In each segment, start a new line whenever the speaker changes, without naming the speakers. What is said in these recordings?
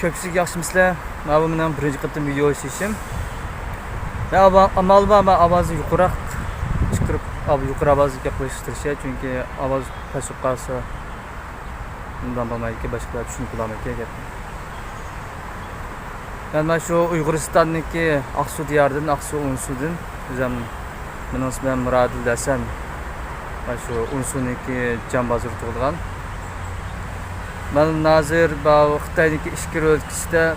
Köpsük yaxşımıslar. Mən bu mənim birinci qıtım video işləyişim. Və amalıma mən avazı yuqarı çıxırıb, yuqarı avazı yaxlaşdırışa, çünki avaz pasıb qalsa bundan bilməyək ki, başqalar düşünüb bulamıyıq ki. Mən şu Uyg'uristondagi Aqsu diyardan, Aqsu Unsudan, özüm mənim ismim Muradil Hasan. Mən şu Unsuniki Jambazır tug'ilgan. Ben nazır Xitoydagi Ishkir o'lkasida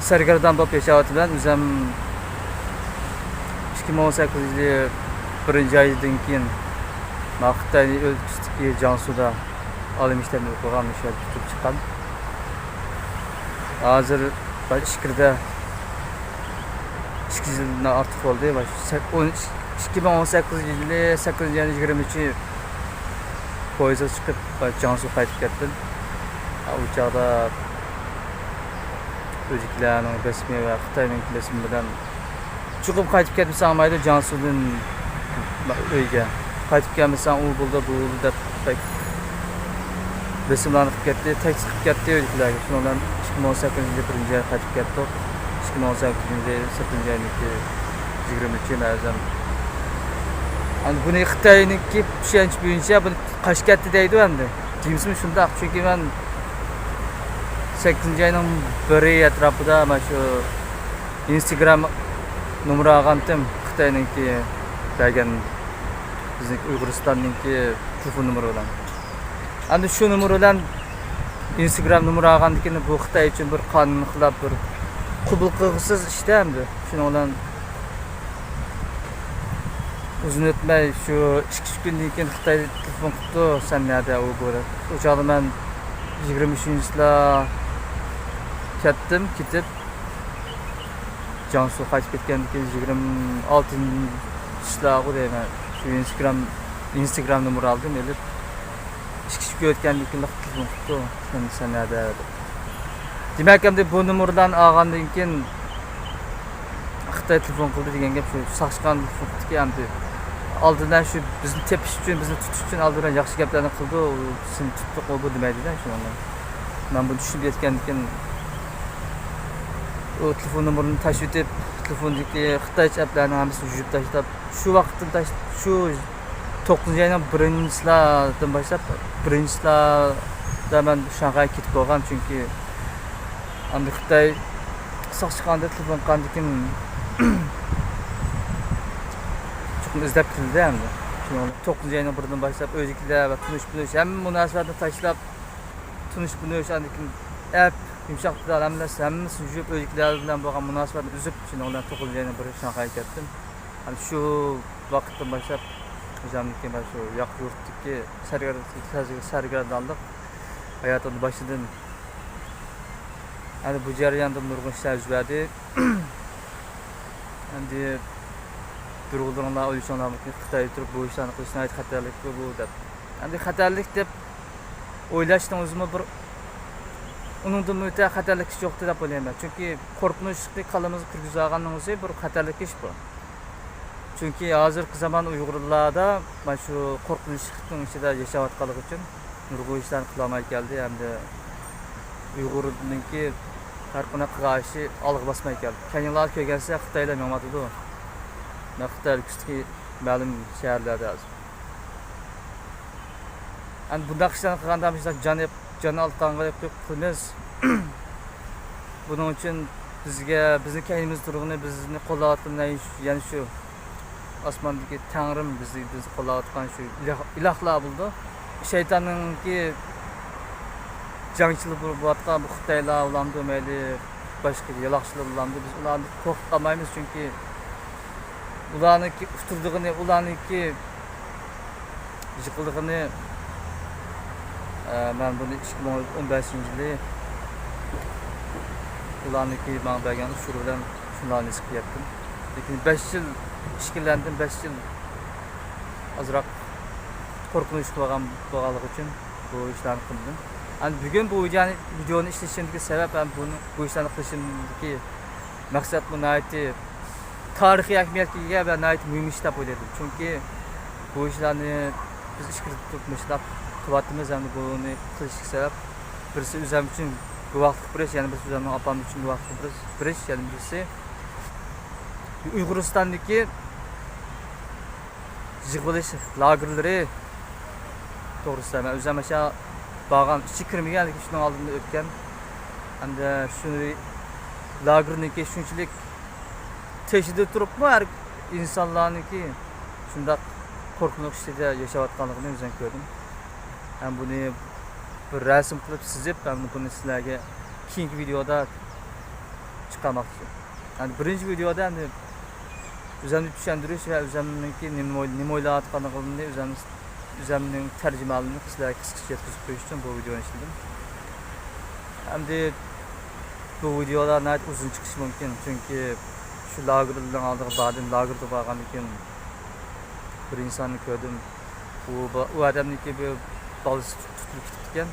sargardan bo'lib yashayapman. O'zim 2018 yildan keyin Xitoy o'lkasidagi Jansuda oliy maktabni o'qigan, ishlar tutib chiqqan. Hozir Ishkirda 2 yildan ortiq bo'ldi. 2018 yili 8-23 poyezga chiqib Jansu qaytib ketdim. U chaqda o'ziklarning rasmi va Xitoyning rasmi bilan chiqib qaytib ketmasam mayli, Jansudan uyga qaytib kelmasam u bo'ldi, bu bo'ldi deb rasmlarni qilib ketdi, tekst qilib ketdi o'ziklarga. Shundan 2018 yil birinchi qaytib ketdik. 2018 yil 7-23 ma'zam. Buni Xitoyniki tushunch bo'yicha buni Qashqatda deydi endi. Deyimizmi shundaq, chunki men 8-oyning 1 atrofida mana shu Instagram nomer olgandim, Xitoyniki degan bizning Uyg'uristonniki telefon nomeri bilan. Endi shu nomer bilan Instagram nomer olgandan bu Xitoy uchun bir qonun xilop, bir qabul qilg'isiz ishda endi. Shuning bilan uzun o'tmay shu 2 kundan keyin Xitoy telefon qildi, sen nerede u bo'ladi. O chog'da men 23-yilda ketib Jansu qaytib ketgandan keyin 26-yilda deyman. Shu Instagram nomer oldim, elib 2 kun o'tgandan keyin telefon qildi, sen nerede. Demak, endi bu nomerdan olgandan keyin Xitoy telefon qildi degan gap shu saqchqan telefon endi. Aldıdan şu bizni tepish uchun, bizni tutish uchun aldıdan yaxshi gaplarni qildi. Seni tutdik o bu demaydi-da shundan. Men bunu tushunib yetgandan keyin o telefon nomerini tashib etib, telefondagi Xitoycha applarni hammasini yuvib tashlab, shu vaqtda shu 9-oyning 1-silardan boshlab, 1-silarda men Shanxayga ketib qolgan, chunki endi Xitoy saqchqanda telefon qilgandan keyin izlab keldi endi. 9-oyning 1-dan boshlab o'ziklar va tunish hamma munosabatni tashlab, tunish bunish andikin app yumshoq tillarimiz hammasini yuvib o'ziklar bilan bo'lgan munosabatni uzib, shuni bilan 9-oyning 1 Shanxayga ketdim. Ana shu vaqtdan boshlab o'zimniki mana shu yoq yurtdagi sargardonlik hayotimni boshidan ana bu jarayonda nurg'un ishlar yuz berdi. Endi durg'ularlar o'ylashonlar Xitoy turib bu ishlarni qilishni ayt xatarlik bu deb. Endi xatarlik deb o'ylashdan o'zimni bir uningdan o'ta xatarlik ish yo'q deb o'ylayman. Chunki qo'rqinchli qalamizni kirgizganning o'zi bir xatarlik ish bu. Chunki hozirgi zamon Uyg'urlarda mana shu qo'rqinchning ichida yashayotganligi uchun nurg'un ishlarni qila olmay keldi. Endi Uyg'urningki har qanday qilgashi olg'a bosmay keldi. Kanallar ko'rgansa Xitoylar yo'qotdi. Xitoy ülkesindeki ma'lum shaharlarda hozir. Endi bunday ishlarni qilganda biz jon oltanga qilamiz. Buning uchun bizni kaynimiz turg'ini, bizni qo'llayotgan ya'ni shu osmondagi Tangrim bizni qo'llayotgan shu ilohlar bo'ldi. Shaytonninki jangchilik bo'layotgan bu Xitoylar ulamdi, mayli boshqa yaloqchilar ulamdi. Biz ularni qo'rqib qolmaymiz, chunki ularniki uturduğunu, ularniki yıkıldığını ben bunu 2015 yılı ularniki bana bergen usul bilan şunlarni his qilyaptim. Lekin 5 yil ishkilandim, 5 yil azroq qo'rqinch qilgan bo'lganligi uchun bu ishlarni qildim. Endi bugun bu videoni ishlashimdagi sabab ham bu ishlarni qilishimdagi maqsad bu tarixiy ahamiyatga ega va muhim ish deb o'yladim. Chunki bu ishlarni biz ishqilib turibmizlar, qilyapmiz, endi buni qilishga sabab birisi o'zim uchun guvohlik berish, yana birisi o'zimning opam uchun guvohlik berish, yana birisi Uyg'uristondagi yig'ilish lagerlari to'g'risida men o'zim o'sha borgan ichi kirmaganligi shuning oldinda o'tgan. Hamda shu lagerniki shunchalik teshida turibmi har insonlarniki shundoq qo'rqinch ichida yashayotganligini o'zim ko'rdim. Ham buni bir rasm qilib chizib, buni sizlarga keyingi videoda chiqarmoqchi. Yani birinchi videoda endi o'zimni tushuntirish va o'zimniki nima o'ylayotganligimni o'zimning tarjimaligini sizlarga qisqacha yetkazib qo'yish uchun bu videoni ishladim. Endi bu videolar nəhayət uzun chiqishi mumkin, chunki shu lagerdan oldiga bordim, lagerda borgandan keyin bir insonni ko'rdim. U odamniki bu bolasi tutilib ketib ekan.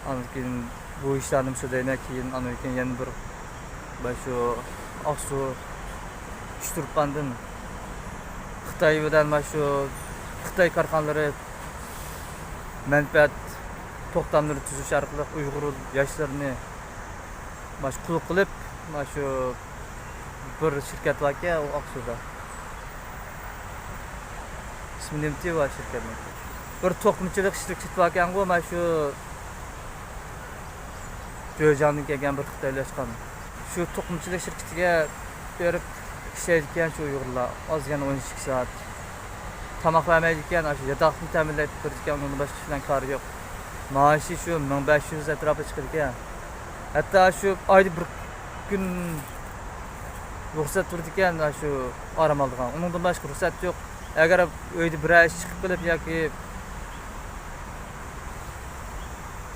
Andan keyin bu ishlarni so'zlayman, keyin andan keyin yana bir shu Oqsu Turpandan Xitoy bilan shu Xitoy korxonalari manfaat to'xtamlari tuzish orqali Uyg'ur yoshlarini qulluq qilib, shu bir shirkat bor ekan, u Oqsuda. İsmi nimti var şirketning. Bir to'qimchilik shirkati bor ekan, mana shu Jo'jandan kelgan bir xitoylashgan. Shu to'qimchilik shirkatiga berib ishlaydigan shu Uyg'urlar ozgina 12 soat tomoq vermaydigan, shu yotoqni ta'minlab turadigan, uni boshqa bilan kori yo'q. Maashi shu 1500 atrofida chiqar ekan. Hatta şu ayda bir gün ruhsat turdi ekan, shu orom oldigan. Uningdan boshqa ruxsat yo'q. Agar uyda bir ish chiqib qilib yoki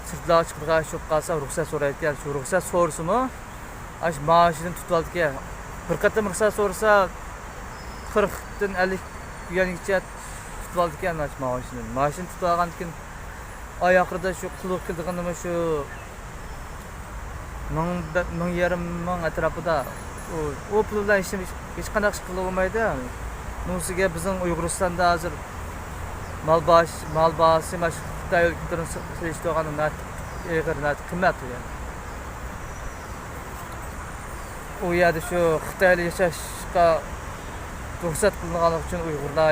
sirtlar chiqirgan shu qolsa ruxsat so'raydigan. Shu ruxsat so'rasimi, ash maoshidan tutib oldi ekan. Bir qatam ruxsat so'rasa 40 dan 50 yilgacha tutib oldi ekan maoshidan. Maoshin tutib olgandan keyin oy oxirida shu qulluq qilganimi shu 1000 atrofida o puldan hech qanaqa ish qila olmaydi. Bunisiga bizning Uyg'uristonda hozir mal bahsi mana shu Xitoy o'lkalarini solishtirgani eg'ir qimmat yani. U yerda shu Xitoyda yashashga ruxsat qilinganligi uchun Uyg'urlar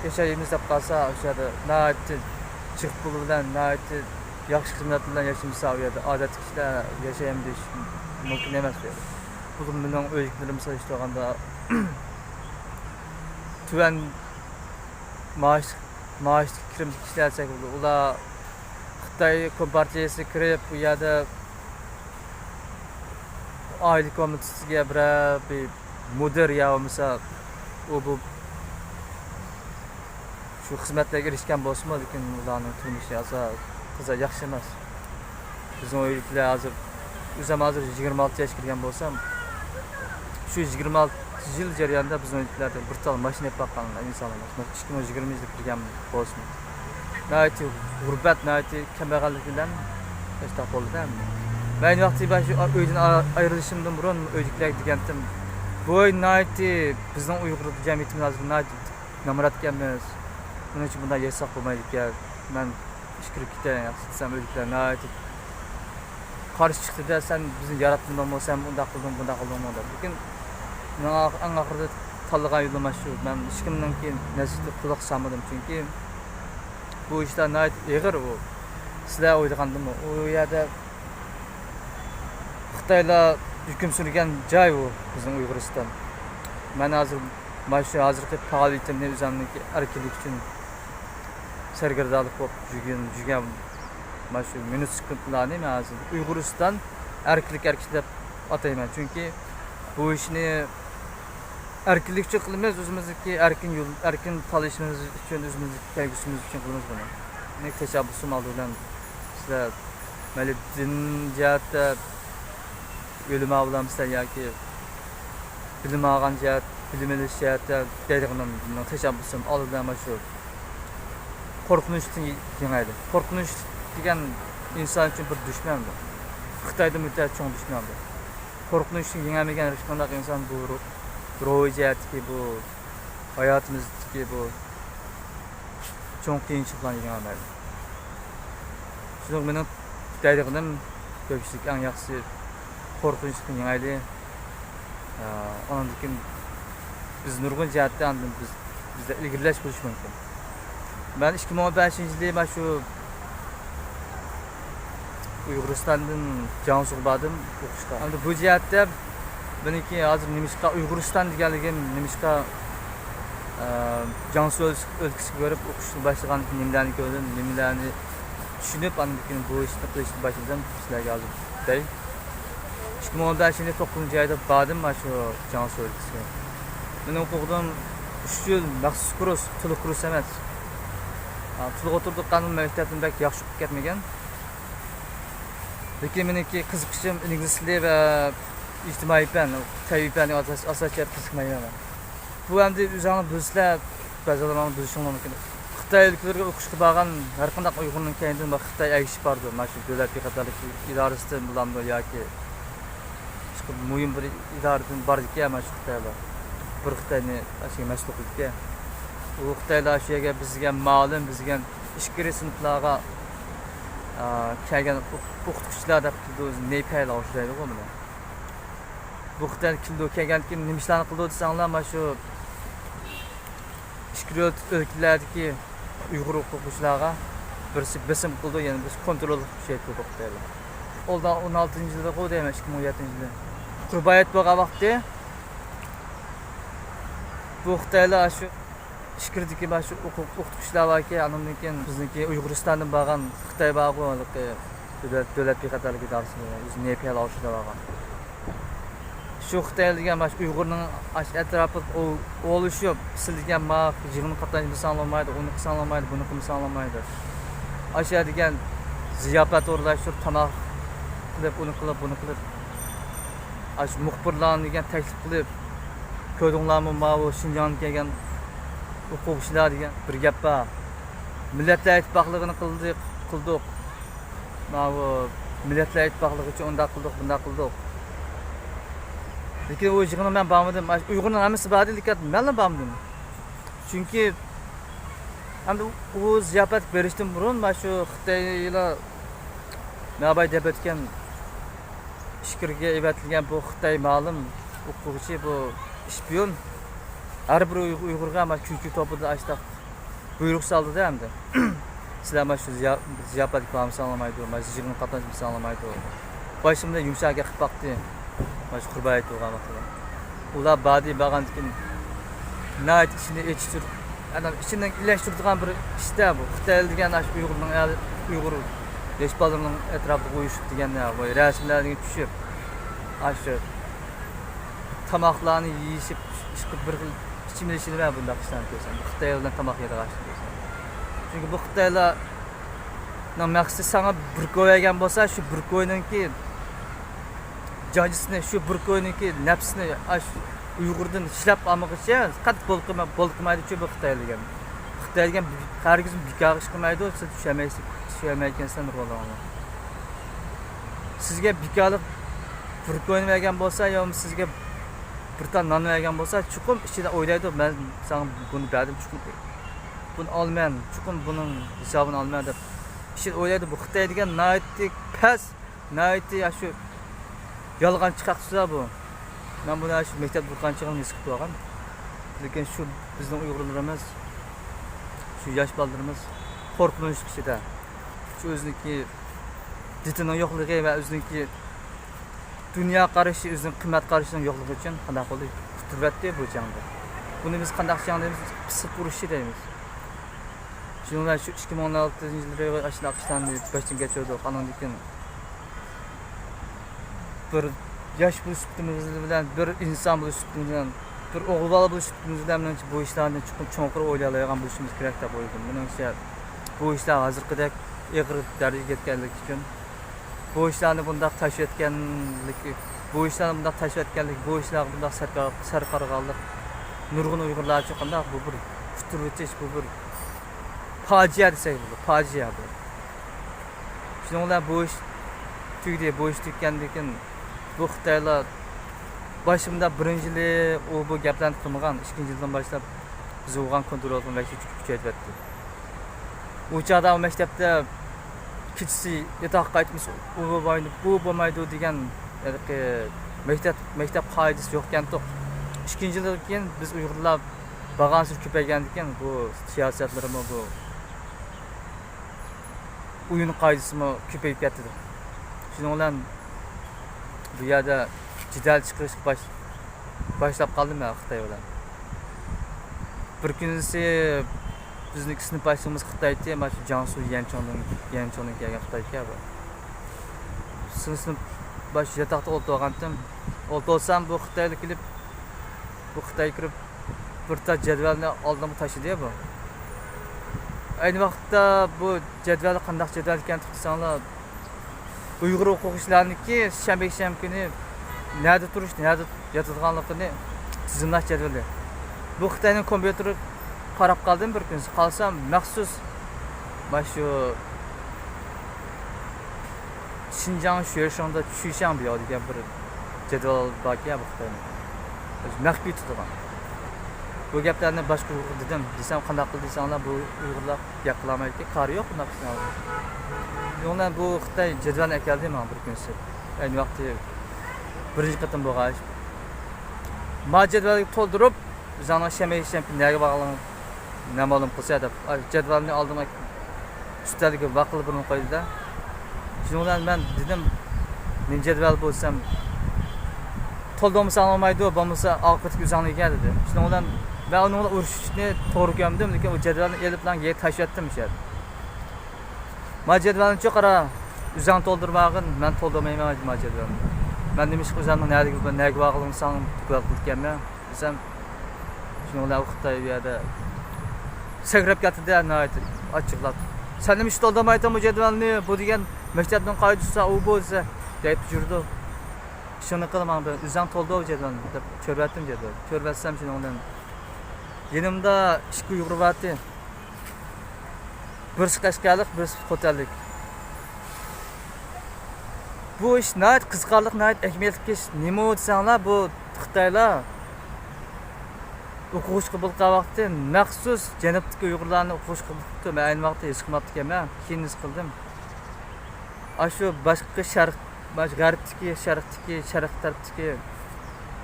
yashaymiz deb qolsa, o'sha yerda nahayat chiq pul bilan nahayat yaxshi xizmat bilan yashaymiz, u yerda odatli kishilar yashaymiz mumkin emas bu yerda. Bugün bilan o'zgalarimiz solishtirganda tuvan maash kirim ishlatsak, ular Xitoy kompartiyasi kirib, bu yerda oylik komitasiga bir mudir yo bo'lmasa bu shu xizmatlarga erishgan bo'lsa-mu, lekin ularning turmushi qiziq yaxshi emas. Bizning o'yliklar o'zim hozir 26 yoshga kirgan bo'lsam, shu 26 yil jarayonida bizning o'yliklarda bir tal mashina boqqan insonlar emas. 2020 yilda kirgan bo'lsin. Nəhayət g'urbat, nəhayət kambag'allik bilan tashtab qoldi. Men vaqtida shu uydan ayrilishimdan burun o'yliklar degandim. Bu nəhayət bizning Uyg'ur jamiyatimiz hozir nəhayət namratganmiz. Buning uchun bunday yashab bo'lmaydi ekan. Men ish kirib ketay, yaxshi desam o'yliklar nəhayət qarshi chiqdi-da, sen bizni yaratgandan bo'lsan, bunday qilding deb. Lekin eng oxirida tanlagan yo'lim shu. Men hech kimdan keyin nasihatga quloq solmadim, chunki bu ishlar nəhayət eg'ir u. Sizlar o'ylagandimi? U yerda Xitoylar hukm surgan joy u bizning Uyg'uriston. Men hozirgi faoliyatimni o'zimniki erkinlik uchun sargardalik bo'lib yurgan mana shu minus chiqintilarni men hozir Uyg'uriston erkinlik deb atayman. Chunki bu ishni erkinlik uchun qilamiz, o'zimizniki erkin tanlashimiz uchun, o'zimizni kelgusimiz uchun qilamiz buni. Men tashabbusim oldi bilan sizlar mayli din jihatda o'lim avlamizlar yoki bilim olgan jihat, bilim olish jihatda deydiganim tashabbusum oldidan mana shu qo'rqinchdan yengaydi. Qo'rqinch degan inson uchun bir dushman bu. Xitoyda o'ta cho'ng dushman bu. Qo'rqinchdan yengamagan hech qanday inson bu ruhiy jihatdagi bu hayotimizdagi bu cho'ng qiyinchiliklarni yenga olmaydi. Şunu mening Xitoydaginim ko'pchilik eng yaxshi qo'rqinch qilgan ondan keyin biz nurg'un jihatdan bizda ilgirlash bo'lishi mumkin. Ben 2015-yili mana shu Uyg'uristondan Jiangsuga bordim o'qishga. Endi bu jihatda meniki hozir nimishqa Uyg'uriston deganligim nimishqa Jiangsu o'lkasiga borib o'qishni boshlagan nimalarni ko'rdim, nimalarni tushunib, andan keyin bu ishni qilishni boshladim. Sizlarga hozir day 2015-yili 9-oyda bordim mana shu Jiangsu o'lkasiga. Men o'qidim 3 yil maxsus kurs, to'liq kurs emas. To'liq o'tirdik qanun maktabini bak yaxshi o'qib ketmagan. Lekin meniki qiziqishim ingliz tili va ijtimoiy fan, tabiiy asosga qiziqmayman. Bu endi o'zingni bilsizlar, ba'zilarni bilishing mumkin. Xitoyliklarga o'qishga borgan har qanday Uyg'urning keyindan Xitoy ayishi bordi. Mana shu davlat qatorlik idorasidan bulamdi yoki muhim bir idoradan bordi-ku, mana shu Xitoylar. Bir Xitoyni ashga mas'ul qildi. U Xitoylar shu yerga bizga ma'lum, bizga ishkiri sinflarga kelgan o'qituvchilar deb ne payla o'shlaydi buni. Bu Xitoy kildo kelgan kim nima ishlarni qildi desanglar, mana shu ishkiri o'lkalardagi Uyg'ur o'quvchilarga birisi bisim qildi, ya'ni biz kontrol qilib qildik Xitoylar. Oldan 16-yilda qo'ydayman 2017-yilda. Qurbayat bo'lgan vaqtda bu Xitoylar shu ishkirdagi mana shu o'qituvchilar borki, andan keyin bizniki Uyg'uristondan borgan Xitoy bog'liq davlat qatorlik idorasiga o'zi nepal olishda borgan. Shu Xitoy degan mana shu Uyg'urning atrofida olishib, sizlarga maq yig'ini qatnashib sanalmaydi, uni sanalmaydi, buni sanalmaydi. Aşağı degan ziyofat o'rlashtirib, tamoq qilib, uni qilib, buni qilib. Ash muxbirlarni degan taklif qilib, ko'rdinglarmi, mana Shinjongga kelgan o'quvchilar degan bir gap bor. Millatlar ittifoqligini qildik. Mana bu millatlar ittifoqligi uchun unda qildik, bunda qildik. Lekin o yig'ini men bormadim. Uyg'urning hammasi bor lekin men bormadim. Chunki endi u ziyofat berishdan burun mana shu Xitoylar navbat deb o'tgan ishkirga evatilgan bu Xitoy ma'lum o'quvchi, bu shpion har bir Uyg'urga mana chunki topida ashtaq buyruq soldi-da endi. Sizlar mana shu ziyofatga bormasa olmaydi, mana shu yig'ini qatnashmasa olmaydi. Boshimda yumshoq qilib baqdi. Mana shu qurbayat bo'lgan vaqtda. Ular badi borgandan keyin nayt ishini echtir, adam ichidan ilashtiradigan bir ishda bu. Xitoy degan ash Uyg'ur yosh bolalarning atrofida qo'yish deganda bu rasmlarga tushib, ash tomoqlarni yeyishib, chiqib bir xil ichimlikni va bunday ishlarni ko'rsam. Xitoylardan tomoq yedi qashdi. Chunki bu Xitoylarning maqsadi sana bir qo'ygan bo'lsa, shu bir qo'yninki jajisini, shu bir qo'yninki nafsini ash Uyg'urdan ishlab olmoqchi, qat bo'lqmaydi-ku bu Xitoy degan. Xitoy degan hargiz bekor ish qilmaydi, siz tushamayotgansan ro'llarni. Sizga bekorlik bir qo'yin bergan bo'lsa, yo sizga bir ton non bergan bo'lsa, chuqur ichida o'ylaydi, men sana buni berdim, chuqur buni olmayman, chuqur buning hisobini olmayman deb ichida o'ylaydi. Bu Xitoy degan naytlik pas, nayti shu yolg'on chiqaqsa bu. Ben buna şu mektep burqanchig'ini his qilib olgan. Lekin shu bizning Uyg'urlarimiz, shu yosh bolalarimiz qo'rqinch ichida. Shu o'ziniki dinining yo'qligi va o'ziniki dunyo qarashi, o'zining qimmat qarashining yo'qligi uchun qanday qilib qutratdi bu jangda. Buni biz qanday jangdamiz? Pisiq urushi deymiz. Shundan shu 2016-yilda ashna qishlarni boshdan kechirdik. Andan keyin bir yaş buluştuğumuz bilen, bir insan buluştuğumuz bilen, bir oğul bala buluştuğumuz bilen bu işlerden çoğunlukla oylayalaygan buluşumuz gerek de boyudum. Bunun bu işler hazırkıdak eğri derece etkenlik için, bu işlerini bunda taşıp etkenlik, bu işlerini bunda taşıp etkenlik, bu işlerini bunda sarıkarıqallık, nurgun Uygurlar için bu bir futuritiş, bu bir facia desek bu, facia bu. Şimdi onlar bu iş tüydü, bu iş tükkendikin, bu Xitoylar başımda birinchili o bu gaplarni qilmagan, ikkinchi yildan boshlab biz o'g'an kontrol qilmoqchi kuchaytiryapti. U chaqda maktabda kechasi yotoqqa qaytmiz, bu bo'lmaydi degan maktab qoidasi yo'q ekan-ku. Ikkinchi yildan keyin biz Uyg'urlar bag'ansiz ko'paygandan keyin bu siyosatlarimiz bu o'yin qoidasimi ko'payib ketdi. Shuning bilan bu yerda jidal chiqish boshlab qoldim men Xitoy bilan. Bir kunisi bizning sinfdoshimiz Xitoyda, mana shu Jiangsu Yanchonning kelgan Xitoyga bu. Sinf baş yotoqda o'tirgandim. O'tirsam bu Xitoylik kelib, bu Xitoy kirib bir ta jadvalni oldimga tashladi bu. Ayni vaqtda bu jadval qanday jadval ekan desanglar, Uyg'ur o'quvchilarniki shanba kuni nerede turish, nerede yotadiganligini tizimlash jadvali. Bu Xitoyning kompyuteri qarab qoldim bir kun. Qolsam maxsus mana shu Xinjiang Xueshangda Xushang degan bir jadval bor ekan bu Xitoyning. Maxfiy tutgan. Bu gaplarni boshqa Uyg'ur dedim. Desam qanday qildi desanglar, bu Uyg'urlar gap qilmaydi, qari yo'q bunaqa qiladi. Yo'qdan bu Xitoy jadvalni akaldi men bir kunsi. Ayni vaqtda birinchi qatim bo'lgan. Ma jadvalni to'ldirib, bizning shamay nega bog'lanib namolim qilsa deb jadvalni oldimga ustaliga vaqil birini qo'ydida. Shuning bilan men dedim, men jadval bo'lsam to'ldirmasa olmaydi, bo'lmasa oqibatga uzanliga dedi. Shuning bilan ben onunla uğraşışını doğru gömdüm. Lekin o cedvelini elip lan yeri taşıyattım işte. Ma cedvelini çok ara üzerine toldurmağın, ben toldurmayayım ma cedvelini. Ben demiş ki üzerine neygi bağlığını sana tıklat kıldıkken desem, şimdi onlar Xitoy bir yerde sekrep getirdi nihayet açıklat. Sen demiş toldurmayın bu cedvelini, bu degen mektepten kaydıysa o bolsa deyip durdu. Şunu kılmam ben üzerine toldu o cedvelini. Çörbettim cedvelini. Çörbetsem şimdi ondan yanımda iki Uyghur vardı. Birisi Qashqarlik, birisi Xotanlik. Bu iş nəhayət qızqarlıq, nəhayət əhəmiyyətli iş. Nima desanglar, bu Xitoylar o'qish qabul qilgan vaqtda maxsus janubdagi Uyg'urlarni o'qish qabul qildi. Men ayni vaqtda hech qilmabdi ekan, keyin his qildim. Shu boshqa sharq, g'arbdagi, sharq tarafdagi,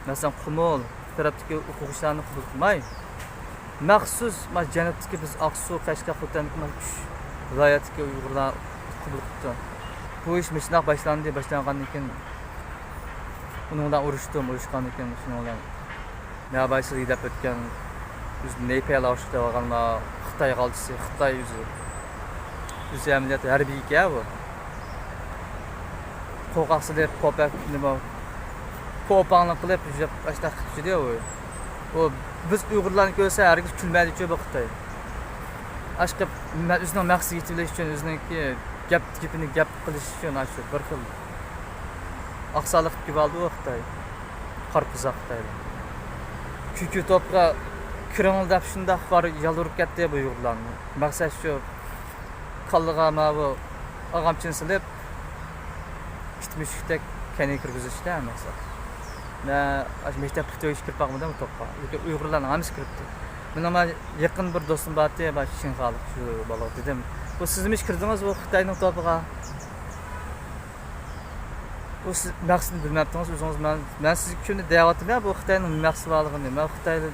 masalan, Qumul tarafdagi o'quvchilarni qabul qilmay, maxsus janubdagi biz Aqsu, Qashqar, Xotanlik viloyatdagi Uyg'urlar qabul qildi. Bu ish mishnoq boshlangandan keyin uning bilan urushgandan keyin shuning bilan navbatchi yilab o'tgan biz Nepal oshda olganlar Xitoy g'aldisi, Xitoy o'zi amaliyot harbiy ekan bu. Qo'rqoqchilar popak nima po'pangni qilib ashta qilishdi u. O biz Uyg'urlarni ko'rsa hargiz kulmaydi bu Xitoy. Ashqib o'zining maqsadiga yetilish uchun o'ziniki gapini gap qilish uchun shu bir xil aqsaliq qilib oldi u Xitoy. Qarpizaq Xitoy. Chunki to'pqa kirangildab shunday bor yalurib ketdi bu Uyg'urlarni. Maqsad shu qalliga bu og'amchin silib kitmishlikda kani kirgizishda maqsad. Na maktab Xitoy kirib qolmadim to'pqa. Uyg'urlarning hammasi kiribdi. Menga yaqin bir do'stim bor edi, mana Shinxalik shu bola dedim. Bu sizmi kirdingiz bu Xitoyning to'piga? Bu siz maqsadni bilmabdingiz o'zingiz. Men sizga kuni deyatyapman bu Xitoyning maqsadi borligini. Men Xitoyda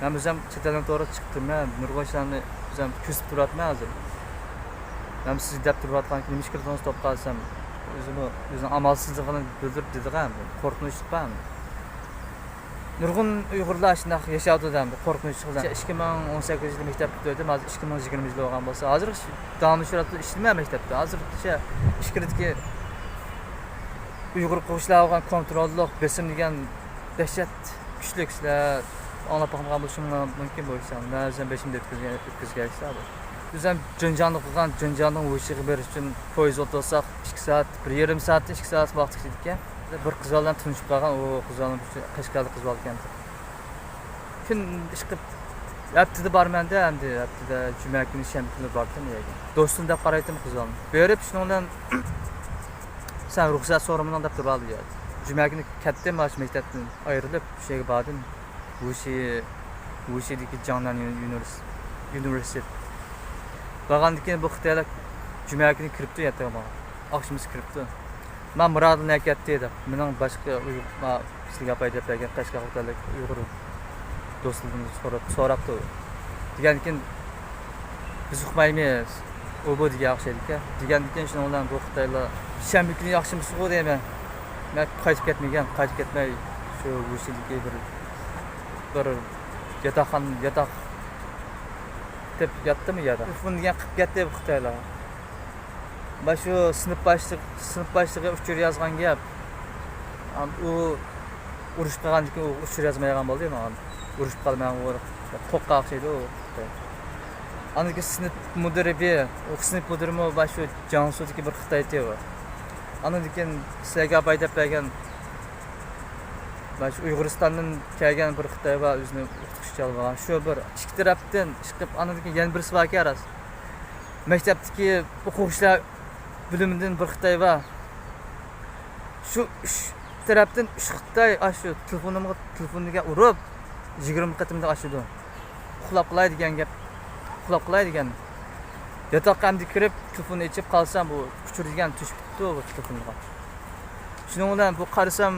men o'zim chetdan to'g'ri chiqdim. Men nurg'ochlarni o'zim kuzatib turibman hozir. Men siz deb turayotgan nima kirdingiz to'pqa desam, o'zim amalsizligini bildirib dedi-ham, qo'rqinchliqman. Nurg'un Uyg'urlar shunday yashayotdi ham, qo'rqinchli. 2018 yilda maktab bitirdim, hozir 2020 yilda bo'lgan bo'lsa, hozir davomli shuratda ishlamayman maktabda. Hozir o'sha ishkiritga Uyg'ur qo'shlar olgan kontrollik, besim degan dahshat kuchli ishlar anglab qolgan bo'lishi mumkin bo'lsa, men o'zim beshimda o'tkazgan ishlar. O'zim Jonjonni qilgan, Jonjonning o'shiga berish uchun poyezd o'tirsak 2 soat, 1,5 soat, 2 soat vaqt ketgan. Bir qiz bilan tunishib qolgan, u qiz bilan Qashqarlik qiz ekan. Kun ish qilib haftada bormanda, endi haftada juma kuni shanba kuni bordim yerga. Do'stim deb qaraydim qiz bilan. Berib shundan sen ruxsat so'ramdan deb turib oldi. Juma kuni ketdim, mana shu maktabdan ayrilib, shu yerga bordim. Wuxidagi Jiangnan universitet. Borgandan keyin bu Xitoylar Cuma kuni kiribdi yatag'ima. Oqshimiz kiribdi. Men Murodni aytdi deb. Mening boshqa sizga gap aytib bergan Qashqadaryolik Uyg'ur do'stlarimiz so'rabdi. Degankin biz uqmaymiz. U bu degan o'xshaydi-ku. Degankin shuni bilan bu Xitoylar shanba kuni yaxshimiz u deyman. Men qaytib ketmay shu O'shilga bir yotoq deb yotdimi yoda. Telefon degan qilib ketdi bu Xitoylar. Mana shu sinf boshlig'i uchur yozgan gap. U urush qilgandan keyin u uchur yozmagan bo'ldi men. Urush qilmagan u qo'qqa o'xshaydi u. Aniki sinf mudiri, o sinf mudirimi mana shu Jiangsu'dagi bir Xitoyda u. Andan keyin sizga aytib bergan mana shu Uyg'uristondan kelgan bir Xitoy va o'zini o'qituvchi olgan. Shu bir ikki tarafdan chiqib, andan keyin yana birisi bor ekan. Maktabdagi o'quvchilar bilimidan bir Xitoy va shu uch tarafdan uch Xitoy shu telefoniga urib 20 qatimda ashudi. Uxlab qolay degan gap. Uxlab qolay degan. Yotoqqa hamda kirib telefonni ichib qolsam bu kuchirgan tushib ketdi bu telefonga. Shuning bilan bu qarasam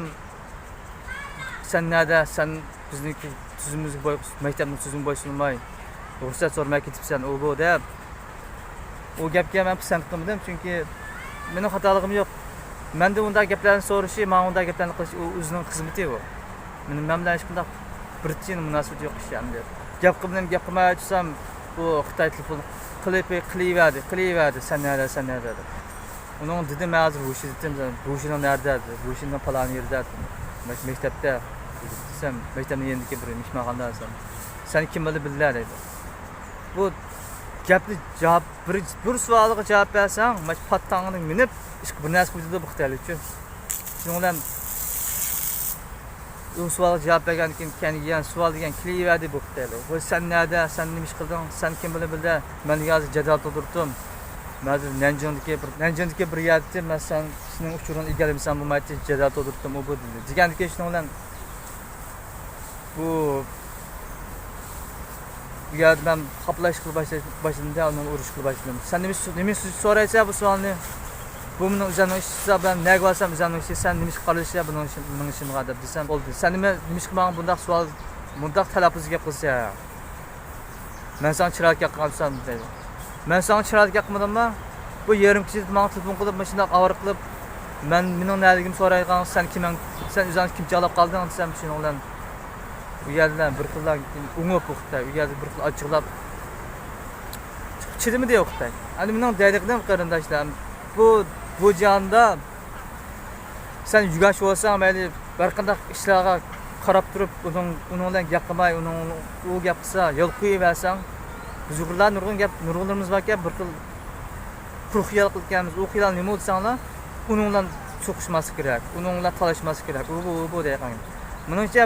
sen nerede sen bizniki tuzumimizga bo'y maktabning tuzumiga bo'ysunmay ruxsat so'ramay ketibsan u bu deb. O gapga men pisand qilmadim chunki mening xatoligim yo'q. Menda unday gaplarni so'rashi, men unday gaplarni qilish o'zining xizmati bu. Mening bilan hech qanday bir tiyin munosabat yo'q ish endi. Gap qilmay tursam bu Xitoy telefon qilaverdi. Sen nerede? Onun dedim hozir O'shini nerede? O'shini falan yerda. Maktabda desam, maktabning yendiki bir mishmag'anda desam. Sen kim bildilar dedi. Bu gapni javob bir savolga javob bersang, mana pattangni minib, ish bir narsa qildi bu Xitoylar uchun. Shuning bilan u savolga javob bergandan keyin keyin savol degan qilaverdi bu Xitoylar. Bu sen nerede? Sen nima ish qilding? Sen kim bildi? Men hozir jadval to'ldirdim. Men Nanjingdagi bir yerda men sening uchurini egalamsan bu maytda jadval to'ldirdim u bu dedi. Degandan keyin shuning bilan bu yerda men qoplash qilib başladım, uni urush qilib başladim. Sen nima so'raysan bu savolni? Bu mening o'zimning ishim bilan nega bo'lsam o'zimning ishim, sen nima qilishsa buning ishimga deb desam bo'ldi. Sen nima qilmagan bunday savol, bunday talaffuz gap qilsa. Men sana chiroyli gap qilsam deydi. Men sana chiroyli gap qilmadimmi? Bu yarim kishi menga telefon qilib, mana shunday avr qilib, mening neligimni so'raygan, sen o'zing kim javob qolding desam, shuning bilan u yerdan bir xillar o'ngib o'qitdi. U yerda bir xil ochiqlab chidimi deb o'qitdi. Endi mening deydiqdim qarindoshlar, bu jonda sen yugash bo'lsang, mayli bir qanday ishlarga qarab turib, uning bilan gap qilmay, u gap qilsa, yo'l qo'yaversang, biz Uyg'urlar nurg'unlarimiz borki, bir xil quruq xiyol qilganmiz. U xiyol nima bo'lsanglar, uning bilan so'qishmas kerak, uning bilan talashmas kerak. Bu deyman. Menimcha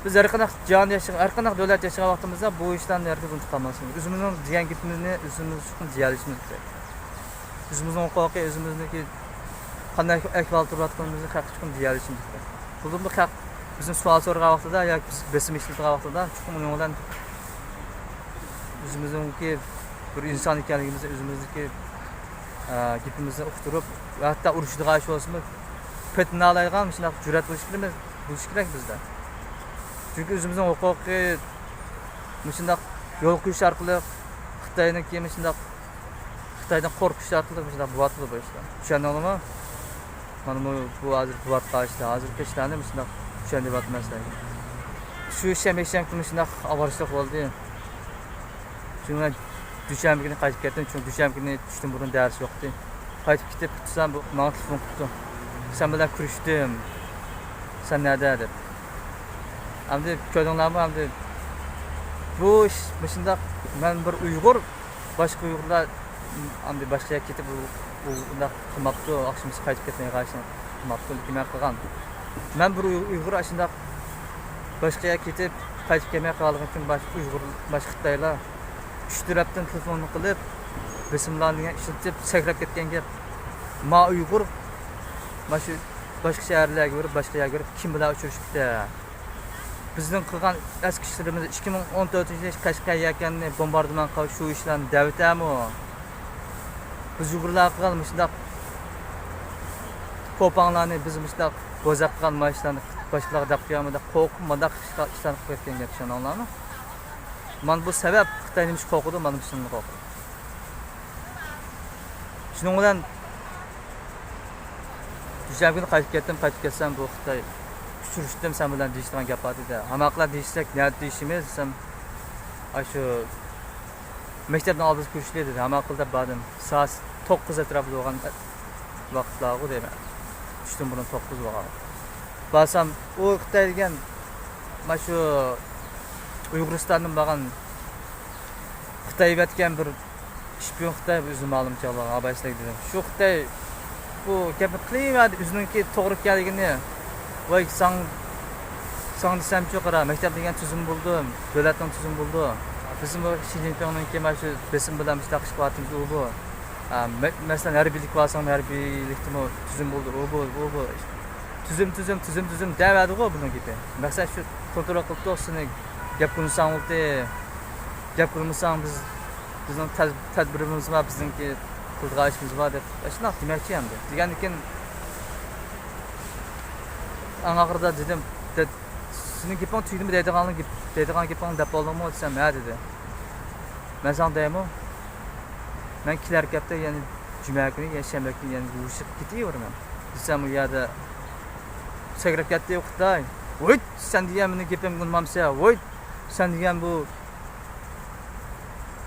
biz har qanday davlat yashagan vaqtimizda bu ishlarni erkin unutmaslik. O'zimizning degan gapimizni o'zimiz uchun deyalishimiz kerak. O'zimizning huquqi, o'zimizniki qanday ahvol turayotganimizni haq uchun deyalishimiz kerak. Bu haq bizim savol so'ragan vaqtida yoki biz besim ishlatgan vaqtida chuqur uning bilan o'zimizniki bir inson ekanligimizni, o'zimizniki gapimizni uqtirib, hatto urushga qarshi bo'lsin, petni olaydigan shunaqa jur'at bo'lish kerak bizda. Chunki o'zimizning huquqi shunday yo'l qo'yish orqali Xitoydan qo'rqish orqali shunday bo'lyapti bu ishlar. Tushundingmi? Mana bu hozir bo'lyapti qolishdi. Hozirgi ishlarni shunday tushun deb aytmasdan. Shu shanba kuni shunday avorishlik bo'ldi. Shunga dushanba kuni qaytib ketdim. Chunki dushanba kuni tushdan burun dars yo'qdi. Qaytib ketib tutsam bu menga telefon qildi. Sen bilan ko'rishdim. Sen nerede deb. Hamda ko'rdinglarmi? Hamda bu ish shunday men bir Uyg'ur boshqa Uyg'urlar hamda boshqa yerga ketib unday qilmabdi. Oqshimiz qaytib ketmay qilmabdi. Lekin men qilgan. Men bir Uyg'ur shunday boshqa yerga ketib qaytib kelmay qolgan uchun boshqa Xitoylar uch tarafdan telefon qilib bismillah degan ishlatib sakrab ketgan gap. Men Uyg'ur mana shu boshqa shaharlarga borib, boshqa yerga borib kim bilan uchrashibdi? Bizning qilgan eski ishlarimiz 2014-yil Qashqar yakanni bombardimon qilib shu ishlarni davatami? biz Uyg'urlar qilgan shunday ko'panglarni biz shunday bo'zaq qilgan ishlarni boshqalarga deb qo'yamida qo'rqib mandaq ishlarni qilib ketgan gap tushuninglarmi? Mana bu sabab Xitoy nima qo'rqidi, mana shuni qo'rqidi. Shuning bilan Düşen gün qaytib ketsem bu Xitoy tushirishdim sen bilan deyishgan gap bor edi. Hammaqlar deyishsak, nima deyishimiz desam, shu maktabdan oldin ko'rishli dedi. Hammaqilda bordim. Soat 9 atrofida bo'lgan vaqtlarga deyman. Tushdim burun 9 bo'lgan. Barsam u Xitoy degan mana shu Uyg'uristondan bo'lgan Xitoy etgan bir shpion Xitoy o'zim ma'lumchalar abaysizlik dedim. Shu Xitoy bu gapni qilyapti, o'ziniki to'g'ri ekanligini. Voy sang desamchi qara, maktab degan tuzum bo'ldi, davlatning tuzum bo'ldi. Bizim bu Xi Jinping'ninki mana shu besim bilan biz taqishib qilyapmiz u bu. Masalan, harbiylik bo'lsang, harbiylikmi tuzum bo'ldi, u bu. Tuzum davadi-ku buning gapi. Masalan, shu kontrol qilib to'sini gap qilsang bo'ldi. Gap qilmasang bizning tadbirimiz va bizningki qilgan ishimiz bor deb shunaqa demoqchi endi. Degandan oxirida dedim, sizning gaping tuydimi deydigan gaping deb oldimmi desam, ha dedi. Men sana deyman, men kelar gapda ya'ni juma kuni, shanba kuni yana yurishib ketaverman. Desam u yerda sagrab ketdi Xitoy. Voy, sen degan meni gapimni bilmamsa, voy, sen degan bu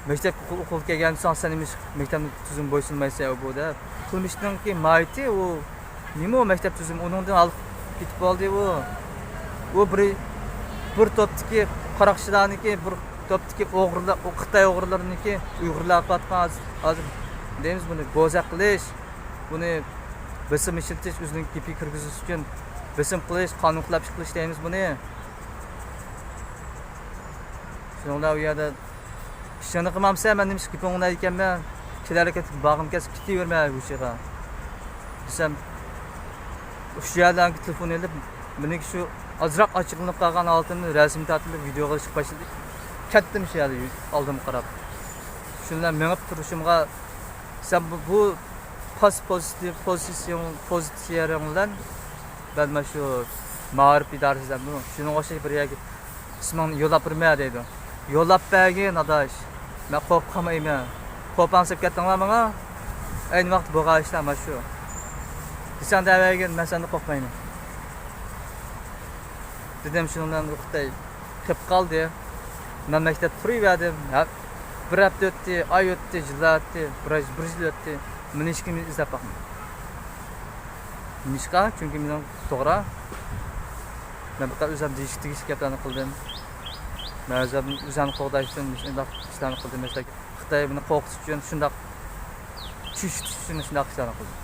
maktab o'qib kelgansan, sen nima maktabni tuzum bo'ysunmaysa bu da. Qilmishningki mayti u nima maktab tuzum uningdan olib ketib qoldi u. U bir topdiki qaroqchilarniki, bir topdiki o'g'irlar, Xitoy o'g'irlariniki Uyg'urlar qatqan hozir deymiz buni bo'zaq qilish, buni besim ishiltish, o'zining gapi kirgizish uchun besim qilish, qonun qilish deymiz buni. Shuningdek u yerda ishini qilmamsa, men nima gapim o'nay ekanman, kelarga bag'im kesib ketavermay o'shaga. Desam, shu yerdan telefon elib, meni shu azroq ochiqlanib qolgan oltinni rasm tortilib videoga chiqib boshladik. Ketdim shu yerda oldim qarab. Shundan menib turishimga sen bu pozitsiyalardan ben mana shu ma'rif idorasidan shuning o'xshash bir yerga ismini yo'lab bermay deydi. Yo'lab bergin adash. Men qo'rqib qolmayman. Qo'rqansib ketdinglar menga. Ayni vaqt bo'lgan ishlar mana shu. Desan davagin, men seni qo'rqmayman. Dedim shundan Xitoy qilib qoldi. Men maktabda turaverdim. Bir hafta o'tdi, oy o'tdi, yillar o'tdi, bir yil o'tdi. Meni hech kim izlab boqmadi. Nishqa, chunki men to'g'ri. Men bu o'zim tegish gaplarni qildim. Men o'zim qo'g'dash uchun shunday ishlarni qildim. Masalan, Xitoy buni qo'rqitish uchun shunday tushirish uchun shunday ishlarni qildim.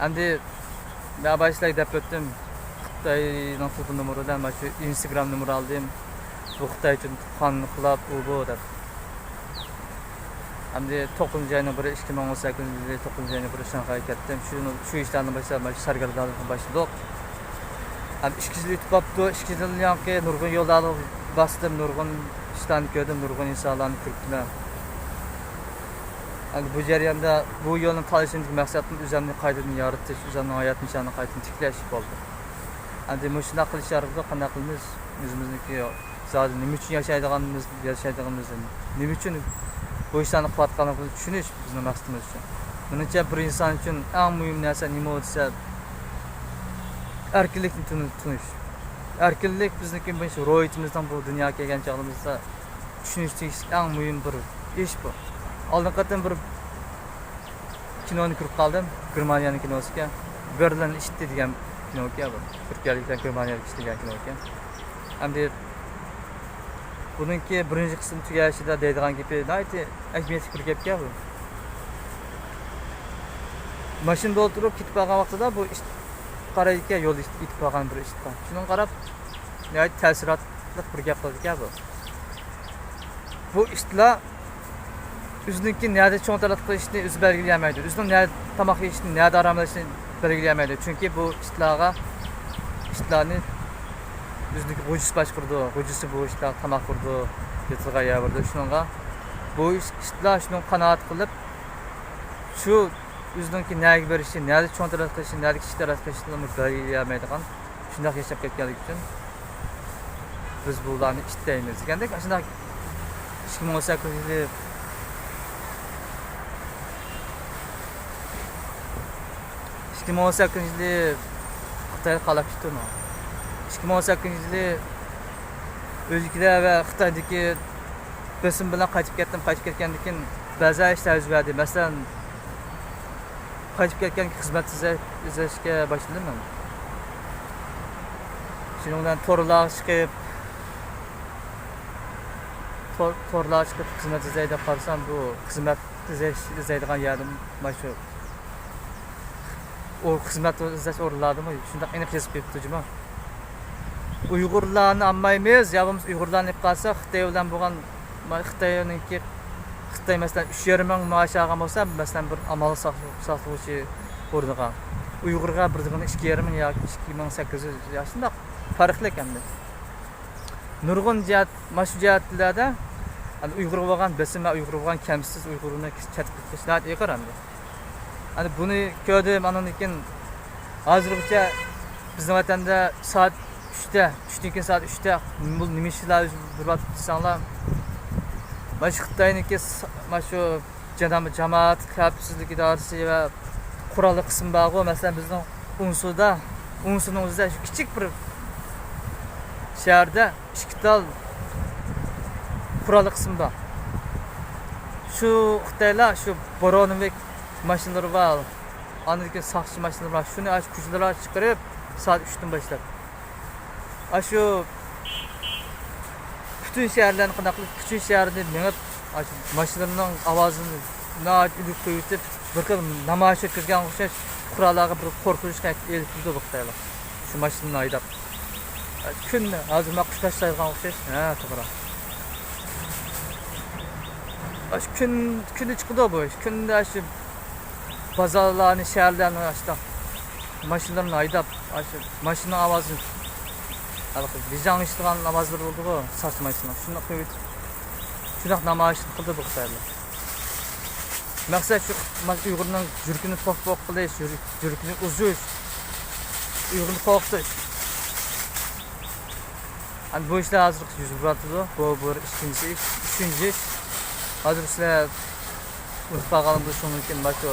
Endi men başlayib deb o'tdim. Xitoyning telefon nomeridan mana shu Instagram nomeri oldim. Bu Xitoy uchun qonun qilib bu deb. Endi 9-ayning 1 2018-yil 9-ayning 1 Shanxayga ketdim. Shu ishlarni boshlab, mana shu sargardonlikni boshladik. Ham 2 yil o'tib qolibdi. 2 yildan yo'nki nurg'un yo'llarni bosdim, nurg'un ishlarni ko'rdim, nurg'un insonlarni ko'rdim. Endi bu jarayonda bu yo'lni tanlashimdagi maqsadim o'zimni qaytadan yoritish, o'zimning hayot nishonini qaytadan tiklash bo'ldi. Endi mana shunday qilish orqali qanday qilamiz o'zimizniki zodi nima uchun yashaydiganimizni, nima uchun bu ishlarni qilayotganimizni tushunish bizning maqsadimiz uchun. Menimcha bir inson uchun eng muhim narsa nima bo'lsa, erkinlikni tunish. Erkinlik bizniki shu ro'yitimizdan bu dunyoga kelgan chog'imizda tushunish eng muhim bir ish bu. Oldin qatam bir kinoni ko'rib qoldim, Germaniyaning kinosiga. Berlin ishti degan kinoga bu. Turkiyalikdan Germaniyaga ishti degan kinoga. Endi buningki birinchi qism tugashida deydigan gapi, aytdi, aytmaylik bir gapga bu. Mashinada o'tirib ketib qolgan vaqtida bu ish qarayga yo'l itib qolgan bir ish bor. Shuni qarab, nihayat ta'sirotli bir gap qildi bu. Bu ishlar o'ziniki nerede cho'ntalat qilishni o'zi belgilamaydi. O'zining nerede tomoq yeyishni, nerede aramlashni belgilamaydi. Chunki bu ishlarni o'ziniki g'ujis boshqurdi. G'ujisi bu ishlar tomoq qurdi, yetilg'aya berdi. Shuningga bu ishlar shuni qanoat qilib Şu o'zininki nega berishi, nega cho'ng taraf qilishi, nega kichik taraf qilishini bilmaydigan shundoq yashab ketganligi uchun biz bularni istaymiz degandek shundoq 2018 yili Xitoy qalab ketdi. 2018 yili o'zgalar va Xitoydagi besim bilan qaytib ketgandan keyin ba'zi ishlar o'zgardi. Masalan, qaytib ketgan xizmat izlashga boshladim. Shuningdan torlar chiqib xizmat izlaydi qarsam bu xizmat izlaydigan yerdim mana shu o xizmat izlash o'rinlaridimi shunday aniq yozib ketdi juma. Uyg'urlarni olmaymiz, yo bo'lmasa Uyg'urlarni olib qolsa Xitoy bilan bo'lgan Xitoy masalan 3,5 ming maosh olgan bo'lsa, masalan bir amal saqlovchi o'rniga Uyg'urga bir degani 2,5 ming yoki 2800 yo shunday farqli ekan-da. Nurg'un jihat, mana shu jihatlarda Uyg'ur bo'lgan besim va Uyg'ur bo'lgan kamsiz Uyg'urni chatqitishlar yiqirandi. Hani bunu ko'rdim, andan keyin hozirgacha bizning vatanda soat 3'te, 3'dan keyin soat 3'te bu nima ishlar bo'lib desanglar, mana shu Xitoyniki mana shu jamoat xavfsizlik idorasi va qurolli qism bor, masalan bizning Unsuning o'zida shu kichik bir shaharda 2 tal qurolli qism bor. Shu Xitoylar shu Boronovik mashinalar var. Anadaki sakçı mashinalar var. Şunu aç kuchlar chiqarib saat 3'dan boshlab. Shu butun shaharlarni qanaqlik butun shaharni mengib mashinalarning ovozini ilib qo'yib bir xil namoyish o'tkazgan o'xshash qurollarga bir qo'rqinchga elib turdi bu Xitoylar. Shu mashinani haydab. Kunni hozir maqtush tashlaydigan o'xshash. Ha, to'g'ri. Kunni chiqdi bu ish. Kunda shu pazarlarni, shaharlarni açtı. Maşinlarını haydab, maşina avazını vijan iştigan avazlar oldu bu saç maşina. Şunu koyup şunaq namoyish qildi bu Xitoylar. Maqsad shu Uyg'urning yurkini to'q qilish, yurkini uzish, Uyg'urni qo'rqitish. Bu ishlar hozir yuz beradi. Bu ikkinchi ish, uchinchi ish. Hozir sizlar unutmaganingiz shundan başka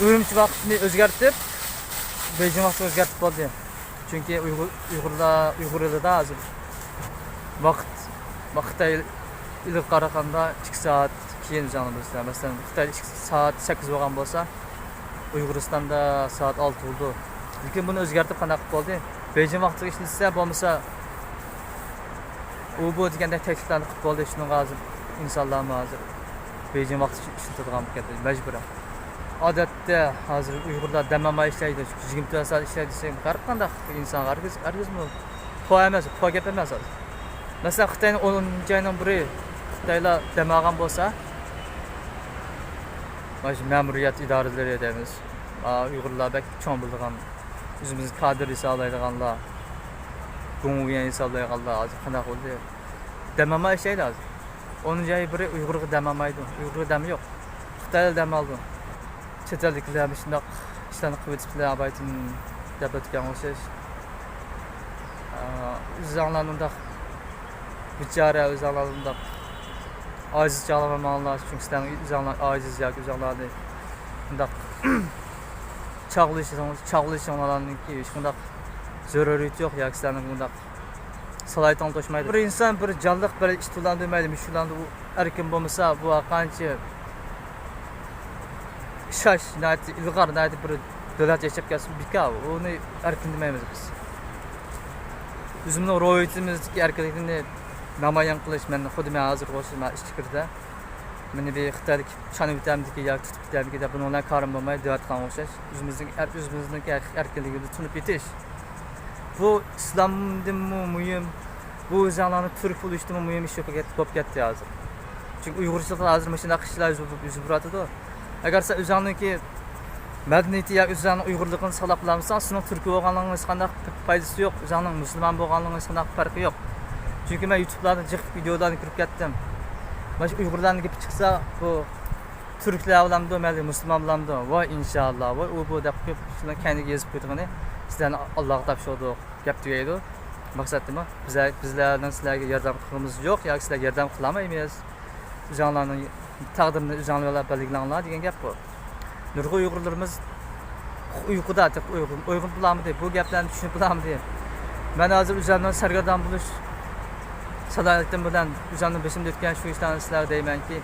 Ürümçi vaqtini o'zgartib, Beijing vaqtini o'zgartib bo'ldi. Chunki Uyg'urlarda hozir vaqtda ilib qaraganda 2 soat keyin jonimizda. Masalan, Xitoy 2 soat 8 bo'lgan bo'lsa, Uyg'uristonda soat 6 bo'ldi. Lekin buni o'zgartib qanday bo'ldi? Beijing vaqtiga ishlatsa bo'lmasa u bu deganda takliflarni qilib bo'ldi. Shuning hozir insonlar hozir Beijing vaqtiga ishlatadigan bo'ldi, majburan. Odatda hozir Uyg'urlar damama ishlaydi, 24 soat ishlaydi desam, har qanday inson hargiz bu emas, gap emas hozir. Masalan, Xitoyning 10-oyning biri Xitoylar damagan bo'lsa, mana shu ma'muriyat idoralari deymiz. Uyg'urlar bak cho'ng bilgan, o'zimizni kadr hisoblaydiganlar, go'ng'uyan hisoblaydiganlar hozir qanday bo'ldi? Damama ishlaydi hozir. 10-oy biri Uyg'urga damamaydi, Uyg'urga dam yo'q. Xitoylar dam oldi. Chet elliklar shundoq ishlarni qilib o'tibdilar, abaytin deb o'tgan o'xshash. O'zinglarni undaq bichara o'zinglarni ojiz chalamanlar, chunki sizlarning o'zinglar ojiz yoki o'zinglarni undaq chaqlishinglarniki hech qanday zaruriyat yo'q yoki sizlarning undaq salayton to'shmaydi. Bir inson bir jonliq bir ish tulandirmaydi, shularni u erkin bo'lmasa, bu qancha shash nati ilg'or nati bir davlat yashab kelsa bikav uni erkin demaymiz biz. O'zimning ro'yitimizdagi erkinlikni namoyon qilish men xuddi men hozir o'sha ish fikrda meni bir Xitoylik chani bitamdiki yoki tutib bitamdiki deb bundan karim bo'lmay davlat qilgan o'xshash o'zimizning erkinligini tushunib yetish. Bu islomdan muhim, bu o'zlarni turk bo'lishdan muhim ish bo'lib ketdi hozir. Chunki Uyg'urchilik hozir mana shunday ishlar yuzib turadi. Agar sen o'zingni madaniyati yoki o'zingni Uyg'urligini saqlab sening turk bo'lganliging hech qanday foydasi yo'q, o'zingning musulmon bo'lganliging hech qanday farqi yo'q. Chunki men YouTube'larda jiq videolarni ko'rib ketdim. Mana shu Uyg'urlarning gapi chiqsa, bu Türkler bilamdi, mayli musulmon bilamdi. Voy inshaalloh, voy u bu deb ko'p shular kendiga yezib qo'ydigani sizlarni Allohga topshirdik gap tugaydi. Maqsad nima? Bizlarning sizlarga yordam qilishimiz yo'q yoki sizlarga yordam qilmaymiz. O'zinglarning taqdirini o'zinglar belgilanglar degan gap bu. Nurg'un Uyg'urlarimiz uyquda deb uyg'un bilamdi. Bu gaplarni tushunib bilamdi. Men hozir o'zimdan sargardon bo'lish salohiyatım bilan o'zimning beshimda o'tgan shu ishlarni sizlarga deymanki,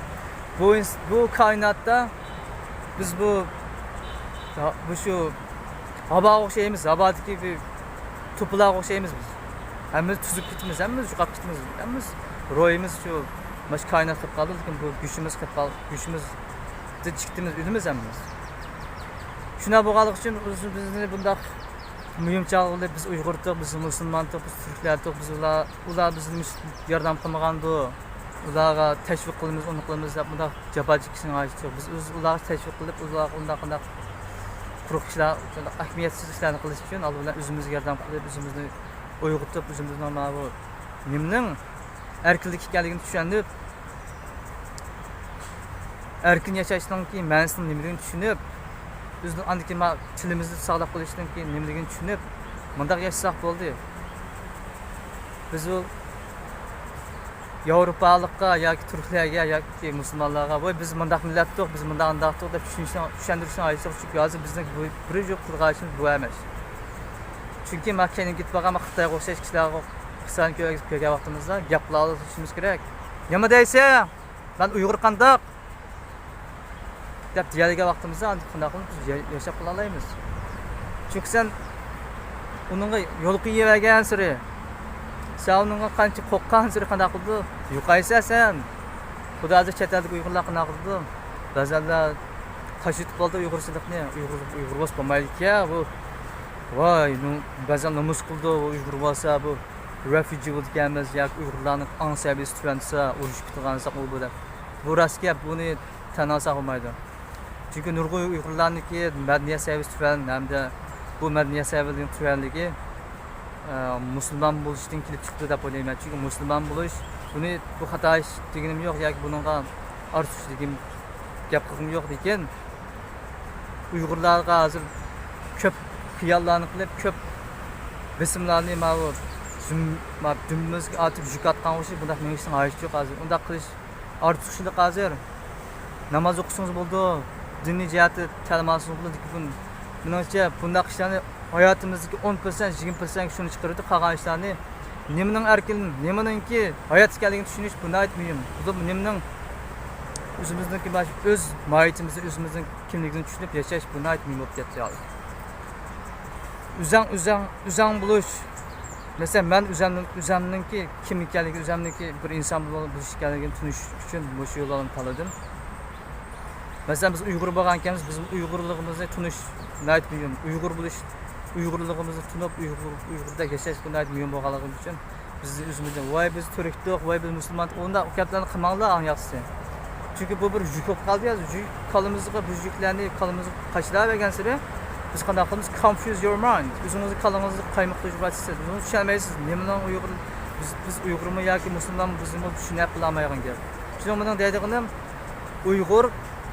bu koinotda biz bu shu havoga o'xshaymiz, havodagi to'plarga o'xshaymiz biz. Hammamiz tuzib ketamiz, hammamiz yo'qolib ketamiz, hammamiz ro'yimiz shu mana shu koinot qilib qoldi, lekin bu kuchimiz qilib qoldi, kuchimiz chiqdimiz, o'limiz hammamiz. Shuna bo'lganlik uchun bizni bundoq mühimçağlık biz Uygur'tuk, biz Müslümantuk, biz Türklertuk, biz ular bizim yardım qilmagandı. Ularga teşvik qilamiz, onu qilamiz deb bunda jabochi kishini aytdik. Biz ularga teşvik qilib, ular undaq quruq ishlar, ahamiyatsiz ishlarni qilish uchun Alloh bilan o'zimizga yordam qilib, o'zimizni uyg'otib, o'zimizni mana bu nimning erkinlik ekanligini tushunib, erkin yashashdan keyin ma'nosini nimaligini tushunib, bizning andiki tilimizni saqlab qolishdan keyin nimaligini tushunib, mundaq yashasak bo'ldi. Biz u Yevropalikqa yoki Turklarga yoki musulmonlarga voy biz mundaq millatdik, biz mundaq andaqdik deb tushuntirishni aytsak, chunki hozir bizning bir yo'q qilganimiz bu emas. Chunki Makkaga ketib bo'lgan Xitoyga o'xshash kishilarga qisani ko'rgan vaqtimizda gaplarni tushunishimiz kerak. Nima deysan? Men Uyg'ur qandaq deb deyadigan vaqtimizda qanday qilib biz yashab qila olamiz? Chunki sen uningga yo'l qo'yib siri, sen uningga qancha qo'rqqan siri qanday qildi? Yo'qaysa sen Xudoga chetalik Uyg'urlar qanday qildi? Ba'zanlar tashitib bo'ldi Uyg'urchilikni, Uyg'ur bo'lmaydi-ku bu. Voy, ba'zan nomus qildi Uyg'ur bo'lsa bu refugee bo'lganmiz yoki Uyg'urlarning ansabisi turansa, urush kutgansa u bo'ladi. Bu rost gap, buni tan olsa bo'lmaydi. Çünkü nurg'un Uyg'urlarniki madaniyat seviyasi tufayli hamda bu madaniyat seviyasining tufayli musulmon bo'lishdan kelib chiqdi deb o'ylayman. Chunki musulmon bo'lish buni bu xato ish deganim yo'q yoki buningga ortiqligim gap qilgim yo'q, lekin Uyg'urlarga hozir ko'p xiyollarni qilib, ko'p bismlarni ma'lum dumbimizga otib yukatgan o'sha bunday menishning hojati yo'q hozir. Undaq qilish ortiqchilik hozir. Namoz o'qisangiz bo'ldi. Diniy jihati ta'limotimiz bo'ldi. Menimcha bunday ishlarni hayotimizdagi 10%, 20% shuni chiqaradi. Qolgan ishlarni nimaning erkin, nimaningki hayot ekanligini tushunish bunday muhim. Bu nimaning o'zimizniki o'z mohiyatimizni, o'zimizning kimligini tushunib yashash bunday muhim bo'lib ketdi hozir. Uzang bo'lish. Mesela men o'zimningki kim ekanligini, o'zimningki bir inson bo'lish ekanligini tushunish uchun bu yo'llarni tanladim. Mesela biz Uyg'ur bo'lgan ekanmiz, biz Uyg'urligimizni tunish nayt muhim. Uyg'ur bo'lish, Uyg'urligimizni tunib, Uyg'urda yashash nayt muhim bo'lganligi uchun biz o'zimizga voy biz turkdik, voy biz musulmon, unda gaplarni qilmanglar aniqsi. Chunki bu bir yuk bo'lib qoldi, yuk qo'limizga bu yuklarni qo'limizga qashlab bergansiri biz qanday qilamiz? Confuse your mind. O'zingizni qo'lingizni qaymoqda yurasiz. Buni tushunmaysiz. Nimadan Uyg'ur biz Uyg'urmi yoki musulmonmi bizni tushunib qilolmagan gap. Shuning bilan deydiganim Uyg'ur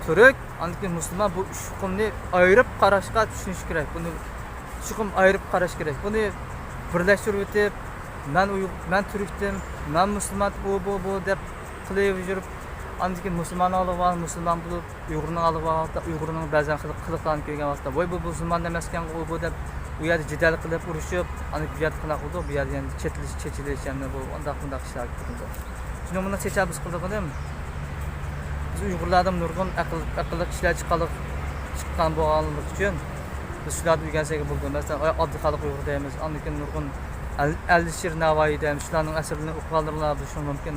Türk, andaki Müslüman bu şukumni ayırıp qarashga tushunish kerak. Buni şukum ayırıp qarash kerak. Buni birlashtirib o'tib, men Türkdim, men Müslüman bu deb qilib yurib, andaki Müslüman olib var, Müslüman bo'lib, Uyg'urni olib var, Uyg'urning ba'zan qiliqlarni ko'rgan vaqtda, voy bu Müslüman emas ekan, bu deb u yerda jidal qilib urushib, andaki bu yerda qanaqa bo'ldi, bu yerda endi chechilish hamda bu undaq ishlar qildi. Shuni buni chechamiz qildim. Biz Uyg'urlardan nurg'un aqlli ishlar chiqqan bo'lganligi uchun biz shularni o'rgansak bo'ldi. Masalan, oddiy xalq Uyg'ur deymiz, lekin nurg'un Alisher Navoiy deymiz, shularning asarlarini o'qiganlar bo'lishi mumkin.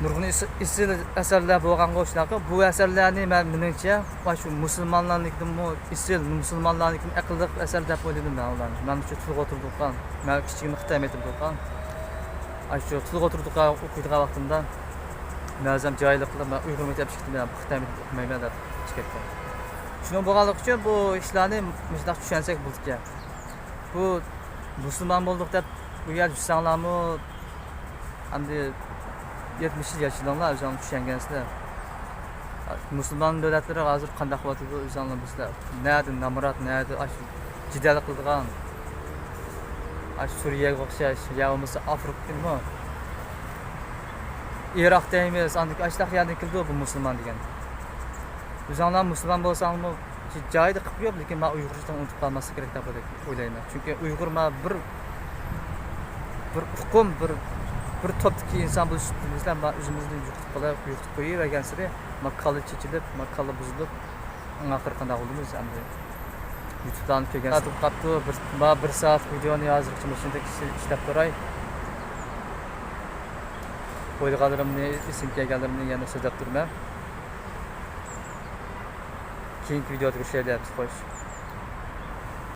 Nurg'un isil asarlar bo'lgan qo'shlarga bu asarlarni men menimcha shu musulmonlarnikmi isil musulmonlarnikmi aqlli asar deb o'yladim men ularni. Men shu tilga o'tirdiqdan, men kichkina Xitoy metib bo'lgan. Shu tilga o'tirdiqqa o'qiydigan vaqtimda Nazam joyli qilib Uyg'ur maktab chiqdim, men Xitoy maktab o'qimayman deb chiqdim. Shuni bo'lganligi uchun bu ishlarni mushunday tushunsak bo'ldi. Bu musulmon bo'ldik deb bu yer yursanglarmi, endi 70 yoshlilar o'zlarini tushungansizlar. Müslüman devletleri hazır qandaq qilyotidi o'zinglar bizlar. Nerede Namrat, nerede aş jidal qilgan. Aş Suriyaga o'xshash, yo bo'lmasa Afrikadimi? Iroq deymiz, andik ashtaq yerdan keldi bu musulmon degan. O'zinglar musulmon bo'lsangmi, joyida qilib yo'q, lekin men Uyg'urchilikdan unutib qolmaslik kerak deb o'ylayman. Chunki Uyg'ur men bir hukum, bir topdagi inson bo'lishimizdan men o'zimizni yo'qotib qo'yavergansida, makkali chechilib, makkali buzilib, oxiri qanday bo'ldimiz endi. YouTube'dan kelgan satib qapti, bir soat videoni yozdirib, shunday ishlab turay. O'ylaganlarimni, esim kelganlarimni yana so'zlab turman. Keyingi videoda ko'rishaylik, xo'sh.